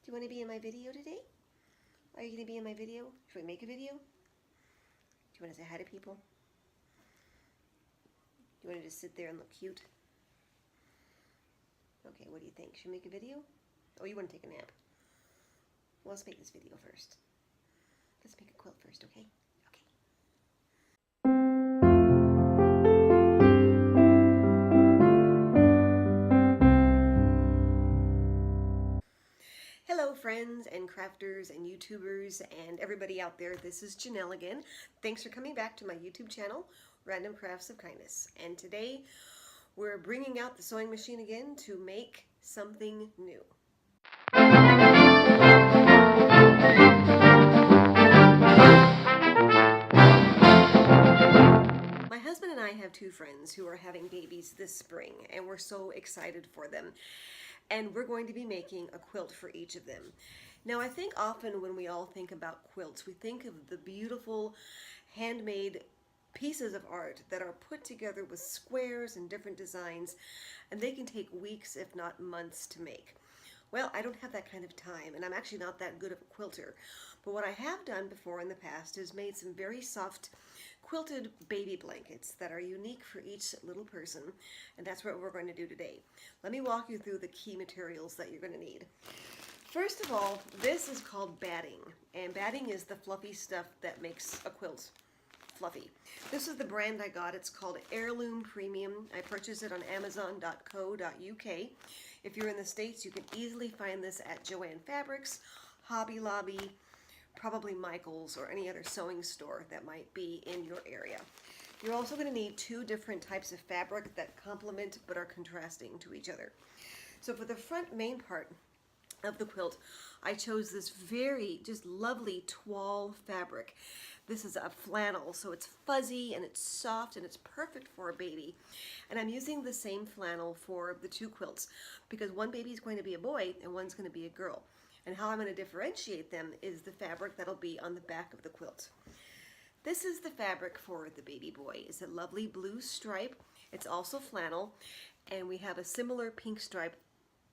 Do you want to be in my video today? Are you going to be in my video? Should we make a video? Do you want to say hi to people? Do you want to just sit there and look cute? Okay, what do you think? Should we make a video? Oh, you want to take a nap? Well, let's make this video first. Let's make a quilt first, okay? Hello friends and crafters and YouTubers and everybody out there. This is Janelle again. Thanks for coming back to my YouTube channel, Random Crafts of Kindness. And today we're bringing out the sewing machine again to make something new. My husband and I have two friends who are having babies this spring, and we're so excited for them. And we're going to be making a quilt for each of them. Now, I think often when we all think about quilts, we think of the beautiful handmade pieces of art that are put together with squares and different designs, and they can take weeks, if not months, to make. Well, I don't have that kind of time, and I'm actually not that good of a quilter. But what I have done before in the past is made some very soft quilted baby blankets that are unique for each little person, and that's what we're going to do today. Let me walk you through the key materials that you're going to need. First of all, this is called batting, and batting is the fluffy stuff that makes a quilt fluffy. This is the brand I got. It's called Heirloom Premium. I purchased it on Amazon.co.uk. If you're in the States, you can easily find this at Joann Fabrics, Hobby Lobby, probably Michael's, or any other sewing store that might be in your area. You're also going to need two different types of fabric that complement but are contrasting to each other. So for the front main part of the quilt, I chose this very just lovely toile fabric. This is a flannel, so it's fuzzy and it's soft and it's perfect for a baby. And I'm using the same flannel for the two quilts because one baby is going to be a boy and one's going to be a girl. And how I'm going to differentiate them is the fabric that'll be on the back of the quilt. This is the fabric for the baby boy. It's a lovely blue stripe. It's also flannel, and we have a similar pink stripe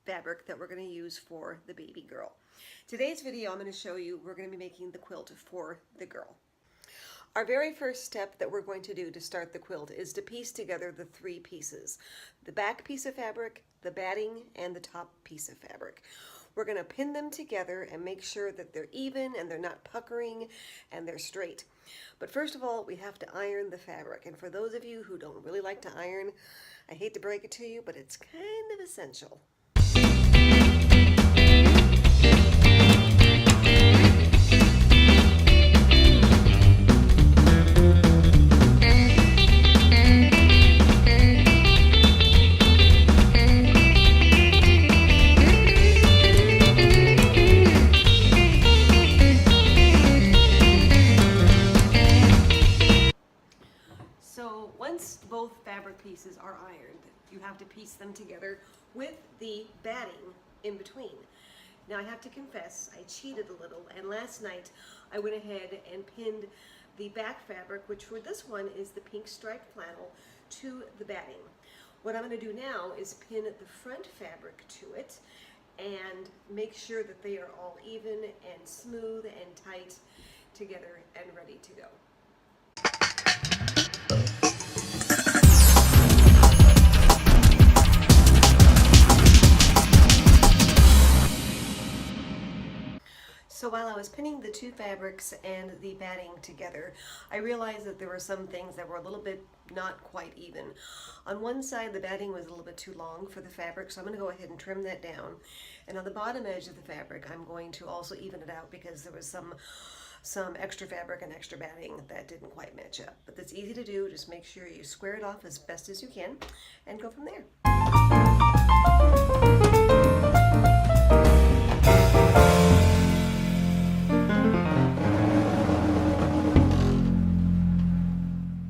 fabric that we're going to use for the baby girl. Today's video, I'm going to show you, we're going to be making the quilt for the girl. Our very first step that we're going to do to start the quilt is to piece together the three pieces: the back piece of fabric, the batting, and the top piece of fabric. We're going to pin them together and make sure that they're even and they're not puckering and they're straight. But first of all, we have to iron the fabric. And for those of you who don't really like to iron, I hate to break it to you, but it's kind of essential. So once both fabric pieces are ironed, you have to piece them together with the batting in between. Now I have to confess, I cheated a little, and last night I went ahead and pinned the back fabric, which for this one is the pink striped flannel, to the batting. What I'm going to do now is pin the front fabric to it and make sure that they are all even and smooth and tight together and ready to go. So while I was pinning the two fabrics and the batting together, I realized that there were some things that were a little bit not quite even. On one side, the batting was a little bit too long for the fabric, so I'm going to go ahead and trim that down. And on the bottom edge of the fabric, I'm going to also even it out because there was some extra fabric and extra batting that didn't quite match up. But that's easy to do. Just make sure you square it off as best as you can and go from there.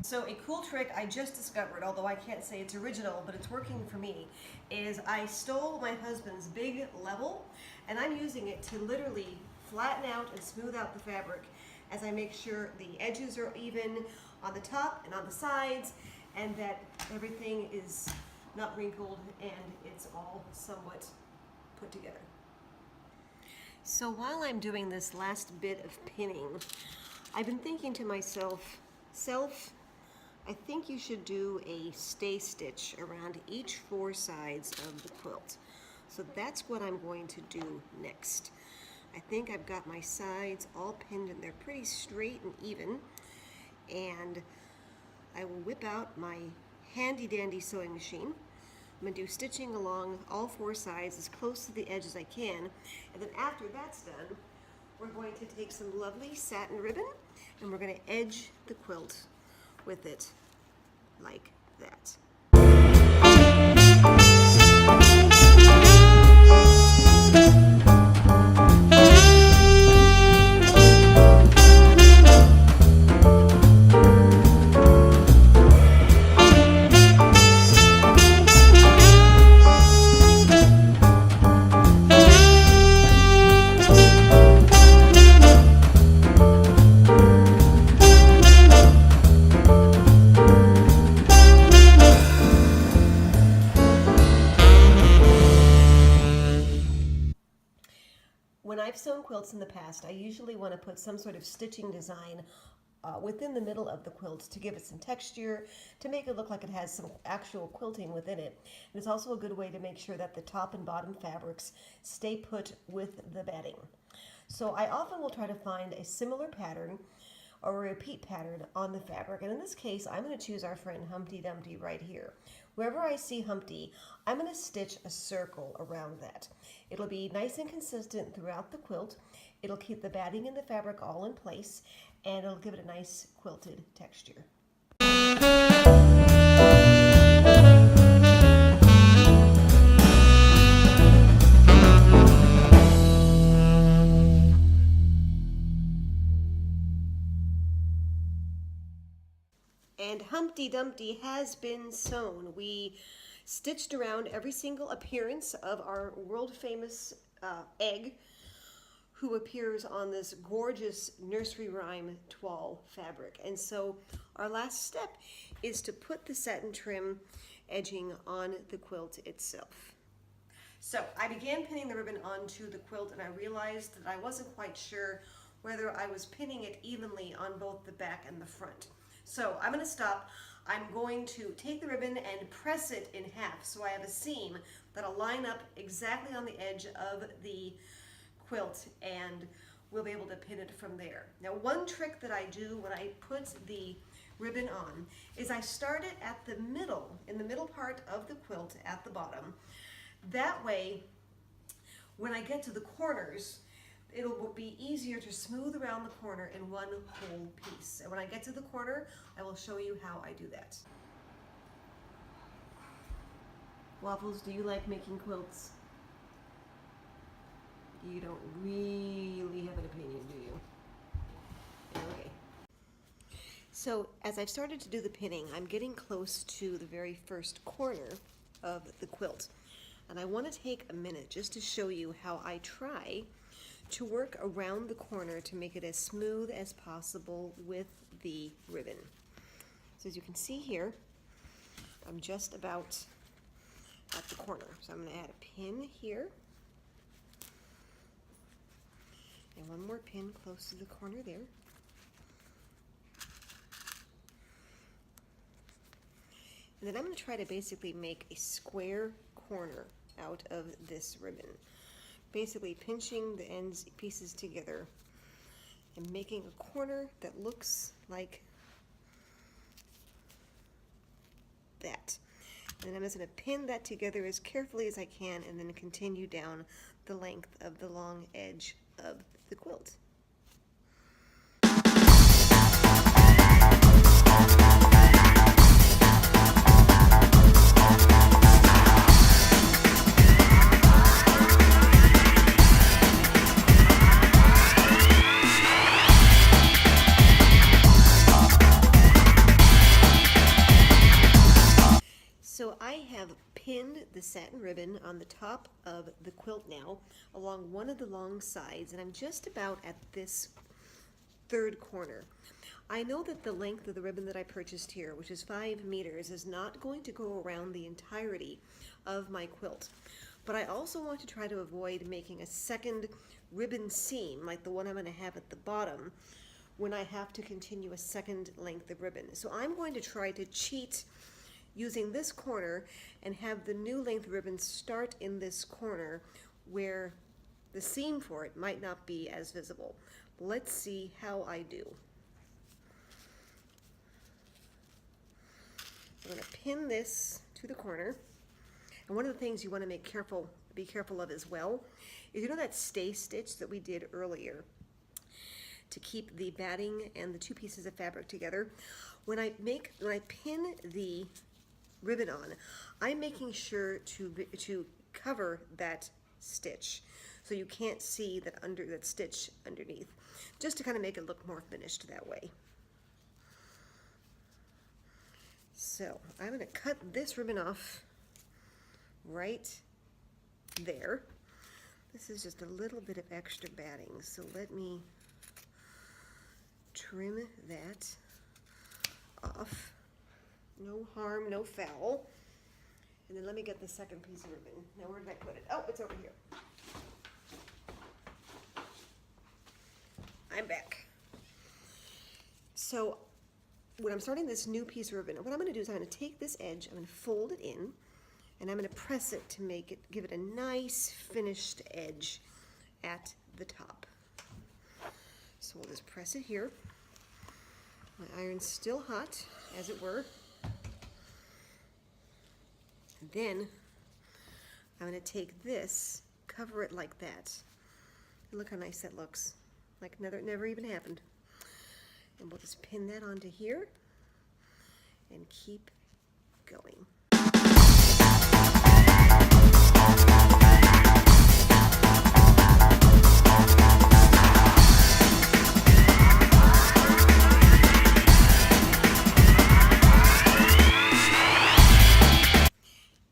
So a cool trick I just discovered, although I can't say it's original, but it's working for me, is I stole my husband's big level, and I'm using it to literally flatten out and smooth out the fabric as I make sure the edges are even on the top and on the sides, and that everything is not wrinkled and it's all somewhat put together. So while I'm doing this last bit of pinning, I've been thinking to myself, I think you should do a stay stitch around each 4 sides of the quilt. So that's what I'm going to do next. I think I've got my sides all pinned and they're pretty straight and even. And I will whip out my handy dandy sewing machine. I'm going to do stitching along all 4 sides as close to the edge as I can. And then after that's done, we're going to take some lovely satin ribbon and we're going to edge the quilt with it like that. When I've sewn quilts in the past, I usually want to put some sort of stitching design within the middle of the quilt to give it some texture, to make it look like it has some actual quilting within it. And it's also a good way to make sure that the top and bottom fabrics stay put with the batting. So I often will try to find a similar pattern or a repeat pattern on the fabric. And in this case, I'm going to choose our friend Humpty Dumpty right here. Wherever I see Humpty, I'm going to stitch a circle around that. It'll be nice and consistent throughout the quilt. It'll keep the batting and the fabric all in place, and it'll give it a nice quilted texture. And Humpty Dumpty has been sewn. We stitched around every single appearance of our world-famous egg, who appears on this gorgeous nursery rhyme toile fabric. And so our last step is to put the satin trim edging on the quilt itself. So I began pinning the ribbon onto the quilt, and I realized that I wasn't quite sure whether I was pinning it evenly on both the back and the front. So I'm going to stop. I'm going to take the ribbon and press it in half so I have a seam that'll line up exactly on the edge of the quilt, and we'll be able to pin it from there. Now, one trick that I do when I put the ribbon on is I start it at the middle, in the middle part of the quilt at the bottom. That way, when I get to the corners, it'll be easier to smooth around the corner in one whole piece. And when I get to the corner, I will show you how I do that. Waffles, do you like making quilts? You don't really have an opinion, do you? Okay. So as I've started to do the pinning, I'm getting close to the very first corner of the quilt. And I want to take a minute just to show you how I try to work around the corner to make it as smooth as possible with the ribbon. So as you can see here, I'm just about at the corner. So I'm going to add a pin here. And one more pin close to the corner there. And then I'm going to try to basically make a square corner out of this ribbon. Basically pinching the ends pieces together and making a corner that looks like that. And then I'm just going to pin that together as carefully as I can and then continue down the length of the long edge of the quilt. So I have pinned the satin ribbon on the top of the quilt now along one of the long sides, and I'm just about at this third corner. I know that the length of the ribbon that I purchased here, which is 5 meters, is not going to go around the entirety of my quilt. but I also want to try to avoid making a second ribbon seam like the one I'm going to have at the bottom when I have to continue a second length of ribbon. So I'm going to try to cheat using this corner and have the new length ribbon start in this corner where the seam for it might not be as visible. Let's see how I do. I'm going to pin this to the corner. And one of the things you want to be careful of as well is, you know that stay stitch that we did earlier to keep the batting and the two pieces of fabric together? When I pin the ribbon on, I'm making sure to cover that stitch so you can't see that stitch underneath, just to kind of make it look more finished that way. So I'm going to cut this ribbon off right there. This is just a little bit of extra batting, so let me trim that off. No harm, no foul. And then let me get the second piece of ribbon. Now where did I put it? Oh, it's over here. I'm back. So when I'm starting this new piece of ribbon, what I'm going to do is I'm going to take this edge, I'm going to fold it in, and I'm going to press it to give it a nice finished edge at the top. So we'll just press it here. My iron's still hot, as it were. And then I'm going to take this, cover it like that. And look how nice that looks. Like it never even happened. And we'll just pin that onto here and keep going.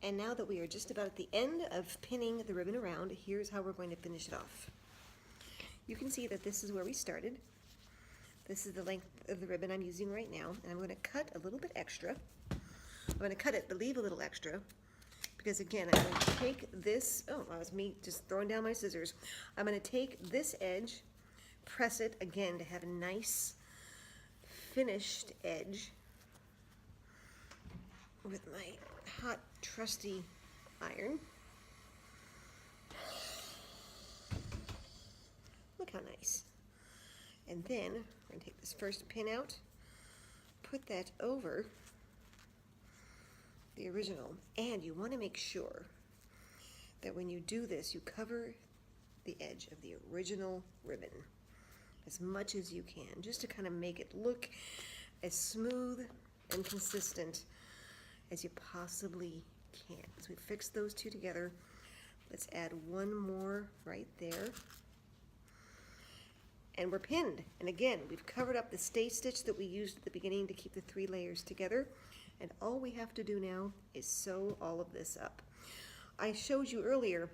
And now that we are just about at the end of pinning the ribbon around, here's how we're going to finish it off. You can see that this is where we started. This is the length of the ribbon I'm using right now, and I'm going to cut a little bit extra. I'm going to cut it, but leave a little extra, because again, I'm going to take this, oh, that was me just throwing down my scissors. I'm going to take this edge, press it again to have a nice finished edge with my hot, trusty iron. Look how nice. And then we're going to take this first pin out, put that over the original, and you want to make sure that when you do this, you cover the edge of the original ribbon as much as you can, just to kind of make it look as smooth and consistent as you possibly can. So we fix those two together. Let's add one more right there. And we're pinned. And again, we've covered up the stay stitch that we used at the beginning to keep the 3 layers together. And all we have to do now is sew all of this up. I showed you earlier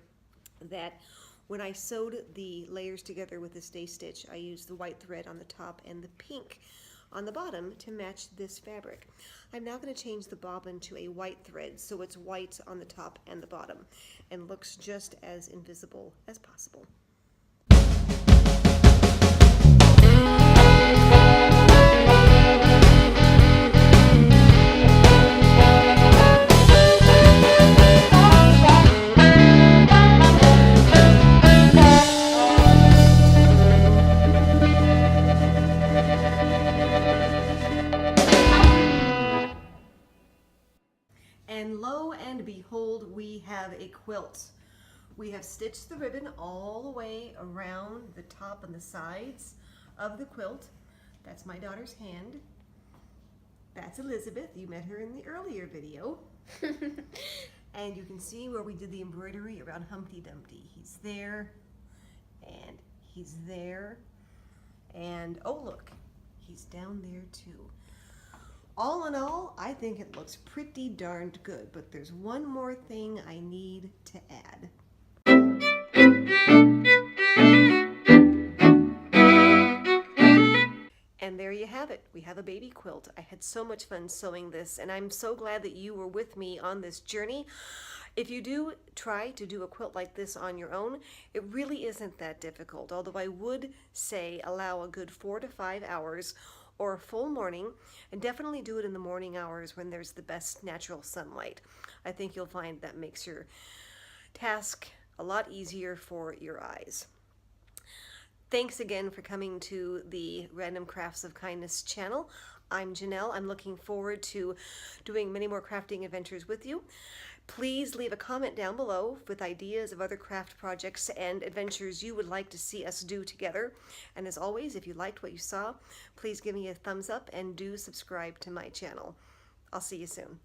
that when I sewed the layers together with the stay stitch, I used the white thread on the top and the pink on the bottom to match this fabric. I'm now going to change the bobbin to a white thread so it's white on the top and the bottom and looks just as invisible as possible. And lo and behold, we have a quilt. We have stitched the ribbon all the way around the top and the sides of the quilt. That's my daughter's hand. That's Elizabeth. You met her in the earlier video. And you can see where we did the embroidery around Humpty Dumpty. He's there, and he's there, and oh look, he's down there too. All in all, I think it looks pretty darned good, but there's one more thing I need to add. And there you have it. We have a baby quilt. I had so much fun sewing this, and I'm so glad that you were with me on this journey. If you do try to do a quilt like this on your own, it really isn't that difficult, although I would say allow a good 4 to 5 hours or a full morning, and definitely do it in the morning hours when there's the best natural sunlight. I think you'll find that makes your task a lot easier for your eyes. Thanks again for coming to the Random Crafts of Kindness channel. I'm Janelle. I'm looking forward to doing many more crafting adventures with you. Please leave a comment down below with ideas of other craft projects and adventures you would like to see us do together. And as always, if you liked what you saw, please give me a thumbs up and do subscribe to my channel. I'll see you soon.